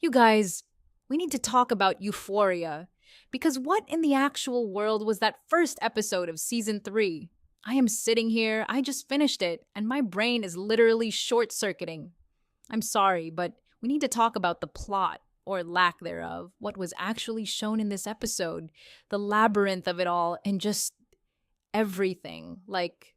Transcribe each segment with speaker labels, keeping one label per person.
Speaker 1: You guys, we need to talk about Euphoria. Because what in the actual world was that first episode of season 3? I am sitting here, I just finished it, and my brain is literally short circuiting. I'm sorry, but we need to talk about the plot, or lack thereof, what was actually shown in this episode, the labyrinth of it all, and just everything. Like,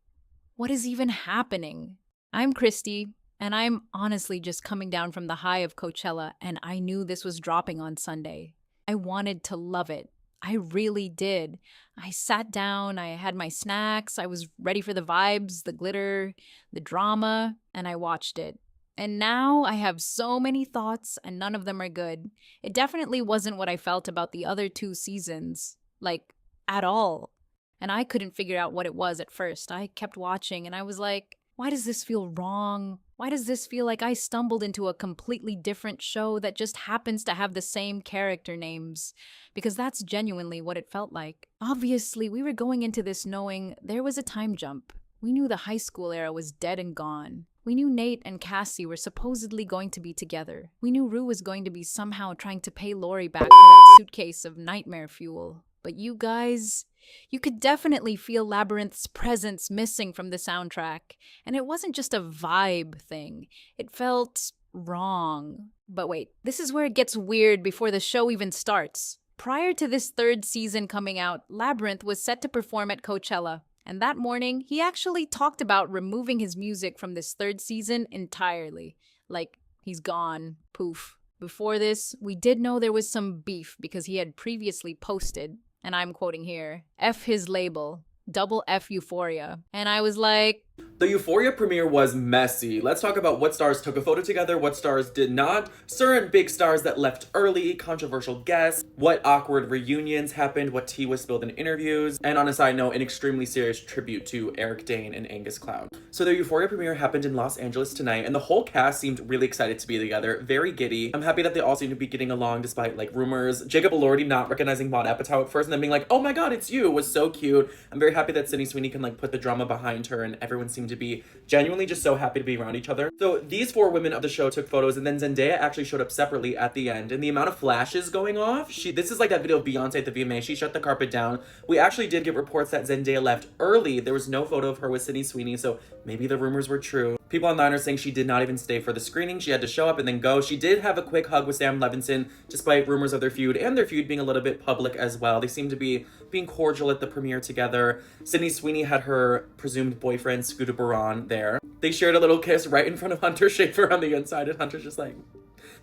Speaker 1: what is even happening? I'm Christy, and I'm honestly just coming down from the high of Coachella, and I knew this was dropping on Sunday. I wanted to love it. I really did. I sat down, I had my snacks, I was ready for the vibes, the glitter, the drama, and I watched it. And now I have so many thoughts, and none of them are good. It definitely wasn't what I felt about the other 2 seasons. Like, at all. And I couldn't figure out what it was at first. I kept watching, and I was like, why does this feel wrong? Why does this feel like I stumbled into a completely different show that just happens to have the same character names? Because that's genuinely what it felt like. Obviously, we were going into this knowing there was a time jump. We knew the high school era was dead and gone. We knew Nate and Cassie were supposedly going to be together. We knew Rue was going to be somehow trying to pay Lori back for that suitcase of nightmare fuel. But you guys, you could definitely feel Labyrinth's presence missing from the soundtrack. And it wasn't just a vibe thing. It felt wrong. But wait, this is where it gets weird before the show even starts. Prior to this 3rd season coming out, Labyrinth was set to perform at Coachella. And that morning, he actually talked about removing his music from this 3rd season entirely. Like, he's gone. Poof. Before this, we did know there was some beef because he had previously posted, and I'm quoting here, F his label, double F Euphoria. And I was like,
Speaker 2: the Euphoria premiere was messy. Let's talk about what stars took a photo together, what stars did not, certain big stars that left early, controversial guests, what awkward reunions happened, what tea was spilled in interviews, and on a side note, an extremely serious tribute to Eric Dane and Angus Cloud. So the Euphoria premiere happened in Los Angeles tonight, and the whole cast seemed really excited to be together, very giddy. I'm happy that they all seem to be getting along despite like rumors. Jacob Elordi not recognizing Maud Apatow at first and then being like, oh my god, it's you, was so cute. I'm very happy that Sydney Sweeney can like put the drama behind her and everyone seemed to be genuinely just so happy to be around each other. So these 4 women of the show took photos, and then Zendaya actually showed up separately at the end. And the amount of flashes going off, this is like that video of Beyonce at the VMA. She shut the carpet down. We actually did get reports that Zendaya left early. There was no photo of her with Sydney Sweeney, so maybe the rumors were true. People online are saying she did not even stay for the screening. She had to show up and then go. She did have a quick hug with Sam Levinson, despite rumors of their feud, and their feud being a little bit public as well. They seem to be being cordial at the premiere together. Sydney Sweeney had her presumed boyfriend, Scooter Baran, there. They shared a little kiss right in front of Hunter Schafer on the inside, and Hunter's just like,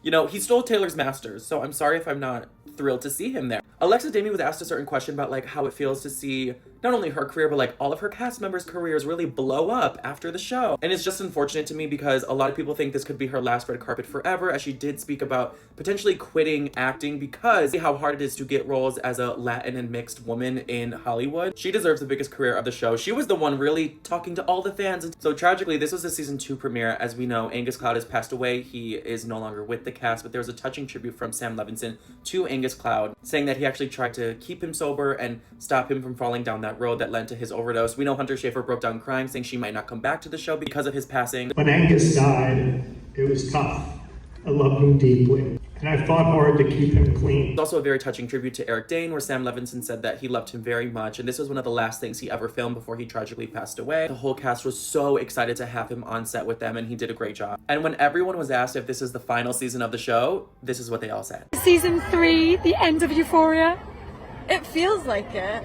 Speaker 2: you know, he stole Taylor's masters, so I'm sorry if I'm not thrilled to see him there. Alexa Damie was asked a certain question about like how it feels to see not only her career, but like all of her cast members' careers really blow up after the show. And it's just unfortunate to me because a lot of people think this could be her last red carpet forever, as she did speak about potentially quitting acting because how hard it is to get roles as a Latin and mixed woman in Hollywood. She deserves the biggest career of the show. She was the one really talking to all the fans. And so tragically, this was a season 2 premiere. As we know, Angus Cloud has passed away. He is no longer with the cast, but there was a touching tribute from Sam Levinson to Angus Cloud, saying that he actually tried to keep him sober and stop him from falling down that road that led to his overdose. We know Hunter Schafer broke down crying, saying she might not come back to the show because of his passing.
Speaker 3: When Angus died, it was tough. I loved him deeply, and I fought hard to keep him clean.
Speaker 2: It's also a very touching tribute to Eric Dane, where Sam Levinson said that he loved him very much, and this was one of the last things he ever filmed before he tragically passed away. The whole cast was so excited to have him on set with them, and he did a great job. And when everyone was asked if this is the final season of the show, this is what they all said.
Speaker 4: Season 3, the end of Euphoria.
Speaker 5: It feels like it.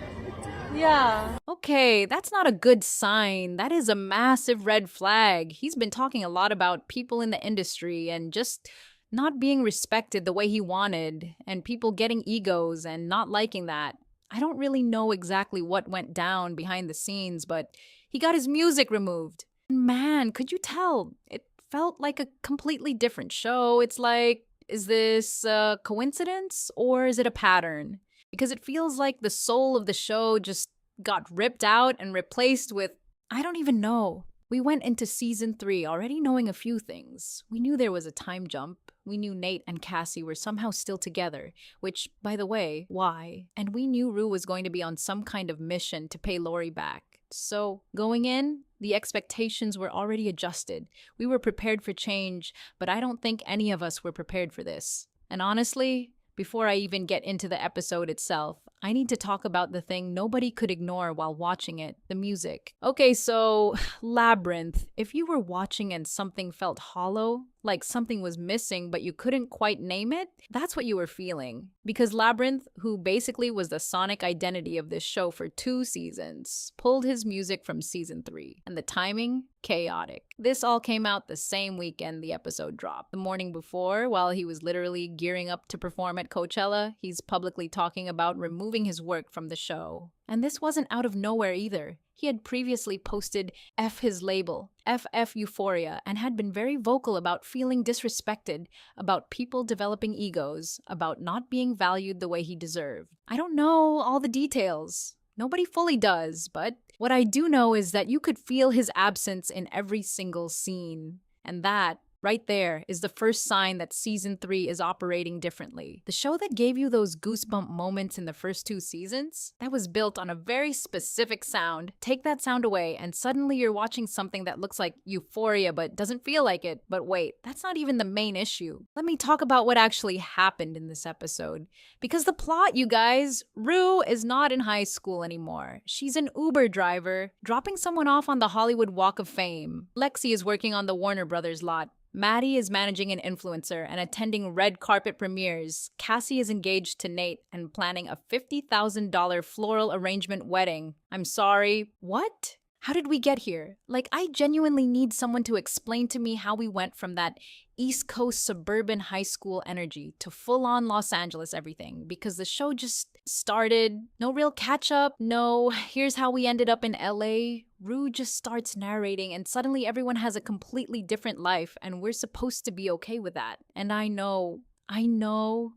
Speaker 5: Yeah.
Speaker 1: okay, that's not a good sign. That is a massive red flag. He's been talking a lot about people in the industry and just not being respected the way he wanted, and people getting egos and not liking that. I don't really know exactly what went down behind the scenes, but he got his music removed. Man, could you tell? It felt like a completely different show. It's like, is this a coincidence or is it a pattern? Because it feels like the soul of the show just got ripped out and replaced with, I don't even know. We went into season 3 already knowing a few things. We knew there was a time jump. We knew Nate and Cassie were somehow still together, which, by the way, why? And we knew Rue was going to be on some kind of mission to pay Lori back. So, going in, the expectations were already adjusted. We were prepared for change, but I don't think any of us were prepared for this. And honestly, before I even get into the episode itself, I need to talk about the thing nobody could ignore while watching it, the music. Okay, so Labyrinth. If you were watching and something felt hollow, like something was missing but you couldn't quite name it, that's what you were feeling. Because Labyrinth, who basically was the sonic identity of this show for 2 seasons, pulled his music from season 3. And the timing? Chaotic. This all came out the same weekend the episode dropped. The morning before, while he was literally gearing up to perform at Coachella, he's publicly talking about removing his work from the show. And this wasn't out of nowhere either. He had previously posted F his label, FF Euphoria, and had been very vocal about feeling disrespected, about people developing egos, about not being valued the way he deserved. I don't know all the details. Nobody fully does, but what I do know is that you could feel his absence in every single scene. And that, right there, is the first sign that season 3 is operating differently. The show that gave you those goosebump moments in the first 2 seasons, that was built on a very specific sound. Take that sound away, and suddenly you're watching something that looks like Euphoria but doesn't feel like it. But wait, that's not even the main issue. Let me talk about what actually happened in this episode. Because the plot, you guys, Rue is not in high school anymore. She's an Uber driver, dropping someone off on the Hollywood Walk of Fame. Lexi is working on the Warner Brothers lot. Maddie is managing an influencer and attending red carpet premieres. Cassie is engaged to Nate and planning a $50,000 floral arrangement wedding. I'm sorry, what? How did we get here? Like, I genuinely need someone to explain to me how we went from that East Coast suburban high school energy to full-on Los Angeles everything, because the show just started. No real catch-up, no here's how we ended up in LA. Rue just starts narrating and suddenly everyone has a completely different life and we're supposed to be okay with that. And I know,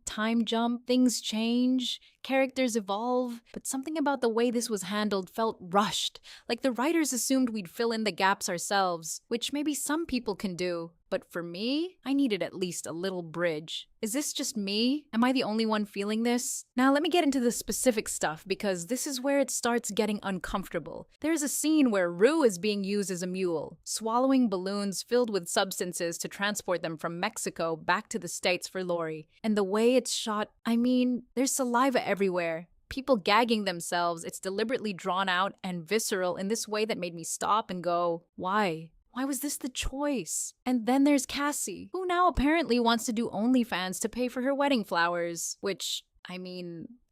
Speaker 1: time jump, things change, characters evolve, but something about the way this was handled felt rushed. Like the writers assumed we'd fill in the gaps ourselves, which maybe some people can do. But for me, I needed at least a little bridge. Is this just me? Am I the only one feeling this? Now let me get into the specific stuff because this is where it starts getting uncomfortable. There's a scene where Rue is being used as a mule, swallowing balloons filled with substances to transport them from Mexico back to the States for Lori. And the way it's shot, there's saliva everywhere. People gagging themselves, it's deliberately drawn out and visceral in this way that made me stop and go, why? Why was this the choice? And then there's Cassie, who now apparently wants to do OnlyFans to pay for her wedding flowers, which,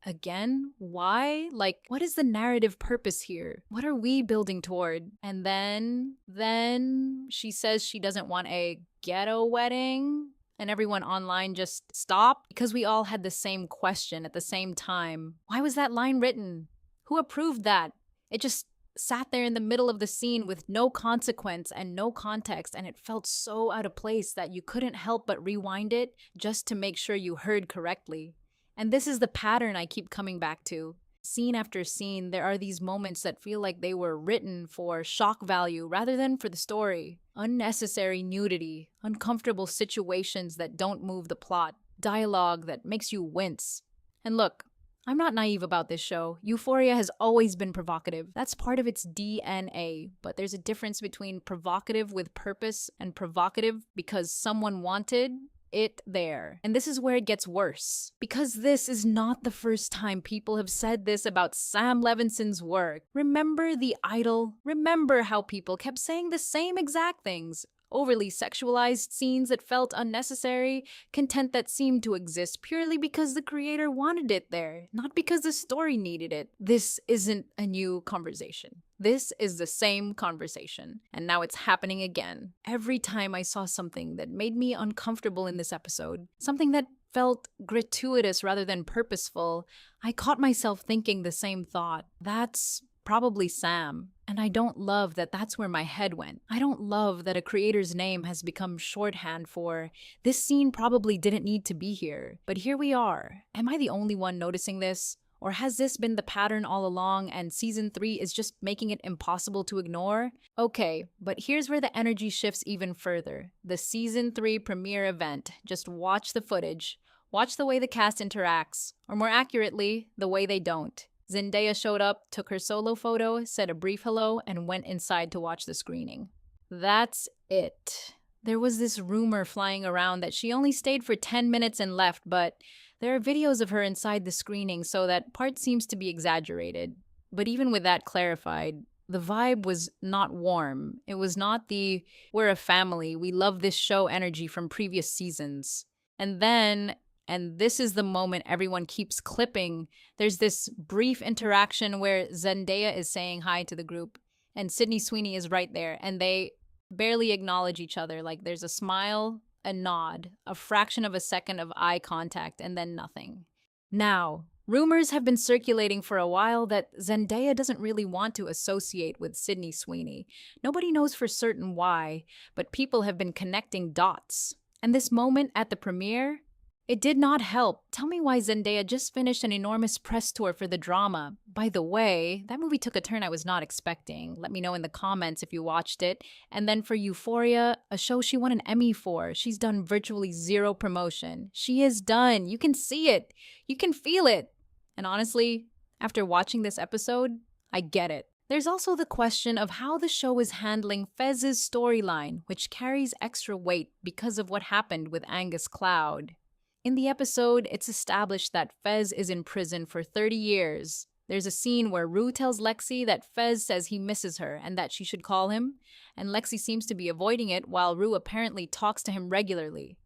Speaker 1: again, why? Like, what is the narrative purpose here? What are we building toward? And then she says she doesn't want a ghetto wedding. And everyone online just stopped because we all had the same question at the same time. Why was that line written? Who approved that? It just sat there in the middle of the scene with no consequence and no context, and it felt so out of place that you couldn't help but rewind it just to make sure you heard correctly. And this is the pattern I keep coming back to. Scene after scene, there are these moments that feel like they were written for shock value rather than for the story. Unnecessary nudity, uncomfortable situations that don't move the plot, dialogue that makes you wince. And look, I'm not naive about this show. Euphoria has always been provocative. That's part of its DNA. But there's a difference between provocative with purpose and provocative because someone wanted it there. And this is where it gets worse. Because this is not the first time people have said this about Sam Levinson's work. Remember The Idol? Remember how people kept saying the same exact things? Overly sexualized scenes that felt unnecessary, content that seemed to exist purely because the creator wanted it there, not because the story needed it. This isn't a new conversation. This is the same conversation, and now it's happening again. Every time I saw something that made me uncomfortable in this episode, something that felt gratuitous rather than purposeful, I caught myself thinking the same thought. That's probably Sam. And I don't love that that's where my head went. I don't love that a creator's name has become shorthand for, this scene probably didn't need to be here, but here we are. Am I the only one noticing this? Or has this been the pattern all along and season 3 is just making it impossible to ignore? Okay, but here's where the energy shifts even further. The season 3 premiere event. Just watch the footage. Watch the way the cast interacts. Or more accurately, the way they don't. Zendaya showed up, took her solo photo, said a brief hello, and went inside to watch the screening. That's it. There was this rumor flying around that she only stayed for 10 minutes and left, but there are videos of her inside the screening, so that part seems to be exaggerated. But even with that clarified, the vibe was not warm. It was not the we're a family, we love this show energy from previous seasons. And then, and this is the moment everyone keeps clipping, there's this brief interaction where Zendaya is saying hi to the group, and Sydney Sweeney is right there, and they barely acknowledge each other. Like there's a smile, a nod, a fraction of a second of eye contact, and then nothing. Now, rumors have been circulating for a while that Zendaya doesn't really want to associate with Sydney Sweeney. Nobody knows for certain why, but people have been connecting dots. And this moment at the premiere, it did not help. Tell me why Zendaya just finished an enormous press tour for the drama. By the way, that movie took a turn I was not expecting. Let me know in the comments if you watched it. And then for Euphoria, a show she won an Emmy for, she's done virtually zero promotion. She is done. You can see it. You can feel it. And honestly, after watching this episode, I get it. There's also the question of how the show is handling Fez's storyline, which carries extra weight because of what happened with Angus Cloud. In the episode, it's established that Fez is in prison for 30 years. There's a scene where Rue tells Lexi that Fez says he misses her and that she should call him, and Lexi seems to be avoiding it while Rue apparently talks to him regularly.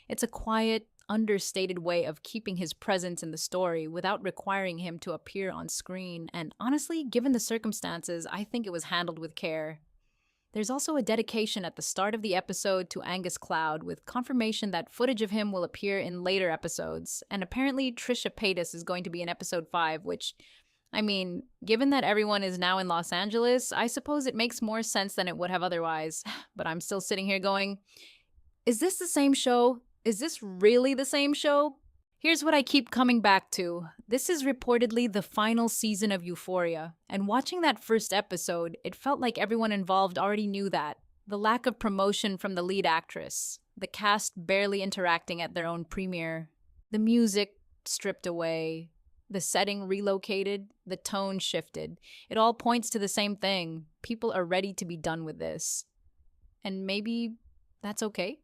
Speaker 1: It's a quiet, understated way of keeping his presence in the story without requiring him to appear on screen, and honestly, given the circumstances, I think it was handled with care. There's also a dedication at the start of the episode to Angus Cloud with confirmation that footage of him will appear in later episodes, and apparently Trisha Paytas is going to be in episode 5, which, I mean, given that everyone is now in Los Angeles, I suppose it makes more sense than it would have otherwise. But I'm still sitting here going, is this the same show? Is this really the same show? Here's what I keep coming back to. This is reportedly the final season of Euphoria, and watching that first episode, it felt like everyone involved already knew that. The lack of promotion from the lead actress, the cast barely interacting at their own premiere, the music stripped away, the setting relocated, the tone shifted. It all points to the same thing. People are ready to be done with this. And maybe that's okay.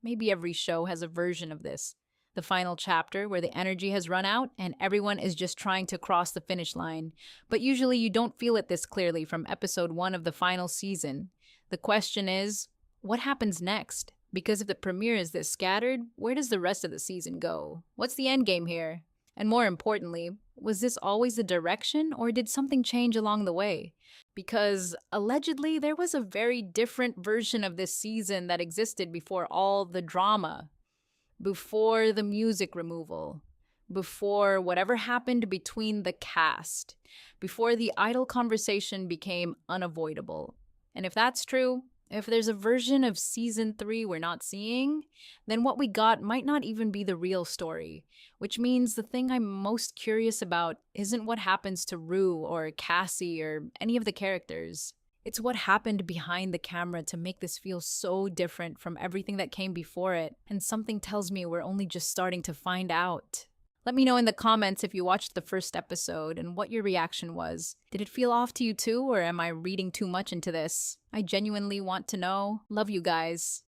Speaker 1: Maybe every show has a version of this. The final chapter where the energy has run out and everyone is just trying to cross the finish line. But usually you don't feel it this clearly from episode 1 of the final season. The question is, what happens next? Because if the premiere is this scattered, where does the rest of the season go? What's the end game here? And more importantly, was this always the direction or did something change along the way? Because allegedly there was a very different version of this season that existed before all the drama. Before the music removal, before whatever happened between the cast, before the idle conversation became unavoidable. And if that's true, if there's a version of season 3 we're not seeing, then what we got might not even be the real story, which means the thing I'm most curious about isn't what happens to Rue or Cassie or any of the characters. It's what happened behind the camera to make this feel so different from everything that came before it, and something tells me we're only just starting to find out. Let me know in the comments if you watched the first episode and what your reaction was. Did it feel off to you too, or am I reading too much into this? I genuinely want to know. Love you guys.